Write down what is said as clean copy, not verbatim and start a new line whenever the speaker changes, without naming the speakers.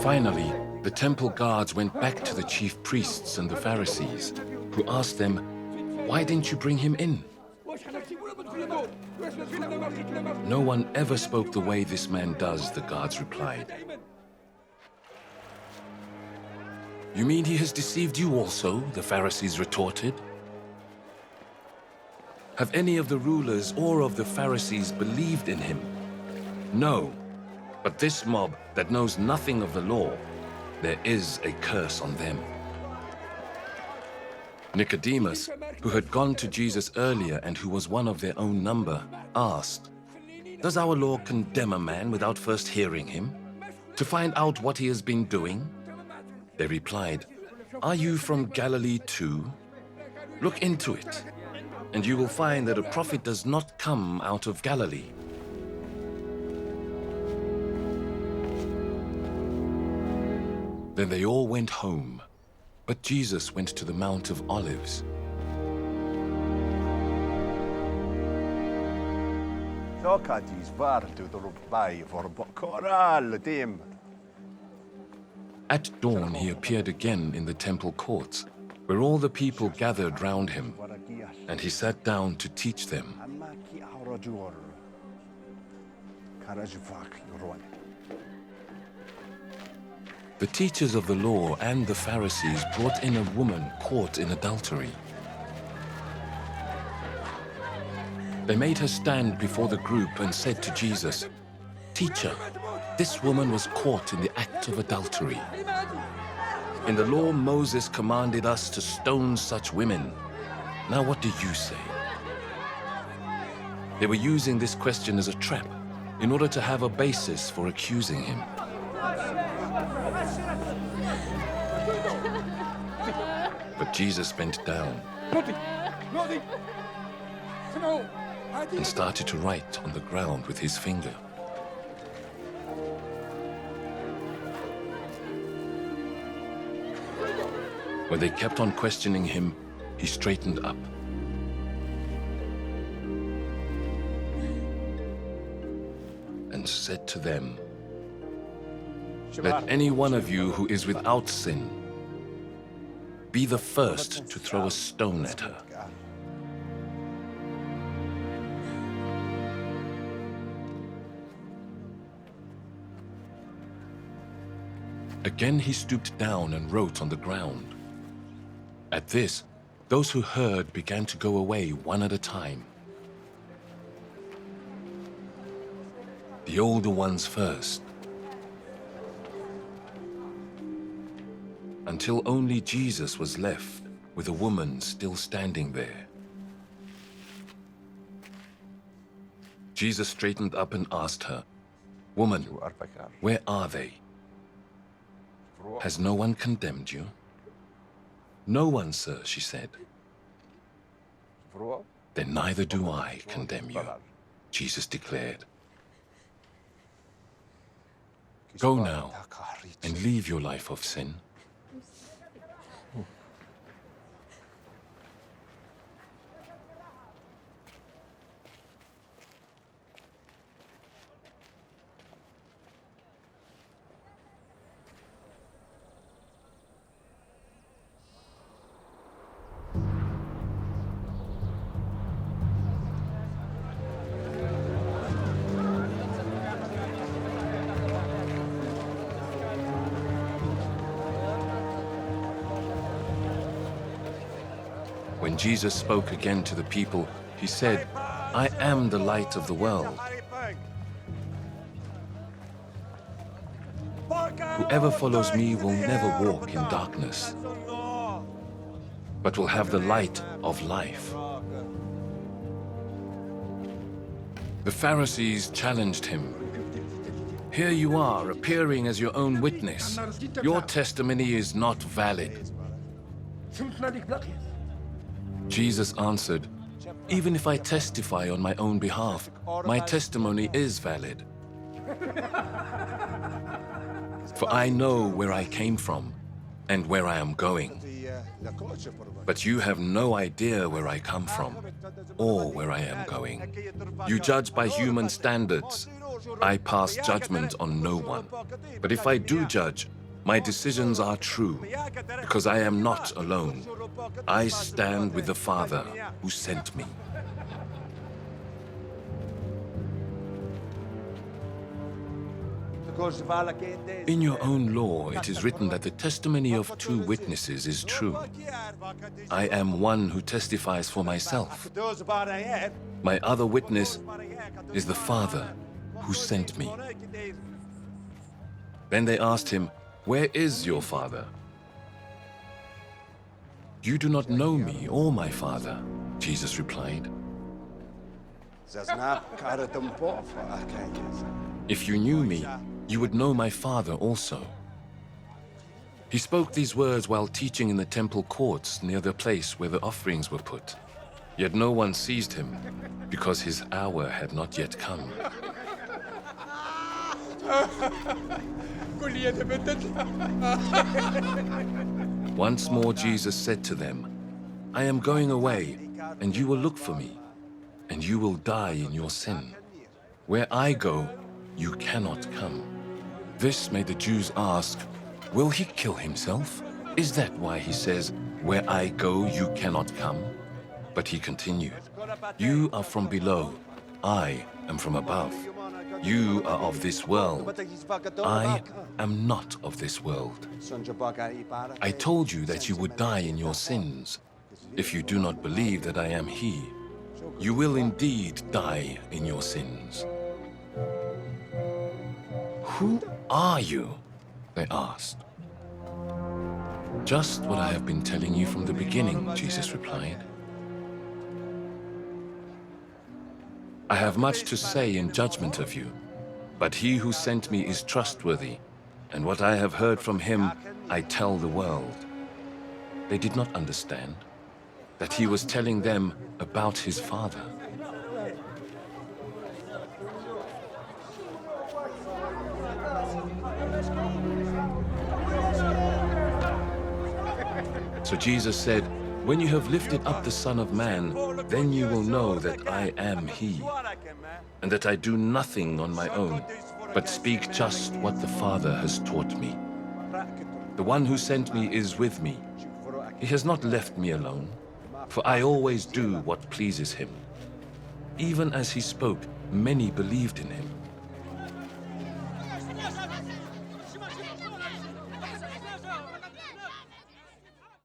Finally, the temple guards went back to the chief priests and the Pharisees, who asked them, "Why didn't you bring him in?" "No one ever spoke the way this man does," the guards replied. "You mean he has deceived you also?" the Pharisees retorted. "Have any of the rulers or of the Pharisees believed in him?" "No, but this mob that knows nothing of the law, there is a curse on them." Nicodemus, who had gone to Jesus earlier and who was one of their own number, asked, "Does our law condemn a man without first hearing him, to find out what he has been doing?" They replied, "Are you from Galilee too? Look into it, and you will find that a prophet does not come out of Galilee." Then they all went home, but Jesus went to the Mount of Olives. At dawn he appeared again in the temple courts, where all the people gathered round him, and he sat down to teach them. The teachers of the law and the Pharisees brought in a woman caught in adultery. They made her stand before the group and said to Jesus, "Teacher, this woman was caught in the act of adultery. In the law, Moses commanded us to stone such women. Now what do you say?" They were using this question as a trap in order to have a basis for accusing him. But Jesus bent down and started to write on the ground with his finger. When they kept on questioning him, he straightened up. And said to them, "Let any one of you who is without sin be the first to throw a stone at her." Again he stooped down and wrote on the ground. At this, those who heard began to go away one at a time. The older ones first, until only Jesus was left with a woman still standing there. Jesus straightened up and asked her, "Woman, where are they? Has no one condemned you?" "No one, sir," she said. "Then neither do I condemn you," Jesus declared. "Go now and leave your life of sin." When Jesus spoke again to the people, he said, "I am the light of the world. Whoever follows me will never walk in darkness, but will have the light of life." The Pharisees challenged him. "Here you are, appearing as your own witness. Your testimony is not valid." Jesus answered, "Even if I testify on my own behalf, my testimony is valid. For I know where I came from and where I am going. But you have no idea where I come from or where I am going. You judge by human standards, I pass judgment on no one. But if I do judge, my decisions are true, because I am not alone. I stand with the Father who sent me. In your own law, it is written that the testimony of two witnesses is true. I am one who testifies for myself. My other witness is the Father who sent me. Then they asked him, "Where is your Father?" "You do not know me or my Father," Jesus replied. "If you knew me, you would know my Father also." He spoke these words while teaching in the temple courts near the place where the offerings were put. Yet no one seized him, because his hour had not yet come. Once more Jesus said to them, "I am going away, and you will look for me, and you will die in your sin. Where I go, you cannot come." This made the Jews ask, "Will he kill himself? Is that why he says, 'Where I go, you cannot come'?" But he continued, "You are from below, I am from above. You are of this world. I am not of this world. I told you that you would die in your sins. If you do not believe that I am he, you will indeed die in your sins." "Who are you?" they asked. "Just what I have been telling you from the beginning," Jesus replied. "I have much to say in judgment of you, but he who sent me is trustworthy, and what I have heard from him I tell the world." They did not understand that he was telling them about his Father. So Jesus said, "When you have lifted up the Son of Man, then you will know that I am he, and that I do nothing on my own, but speak just what the Father has taught me. The one who sent me is with me. He has not left me alone, for I always do what pleases him." Even as he spoke, many believed in him.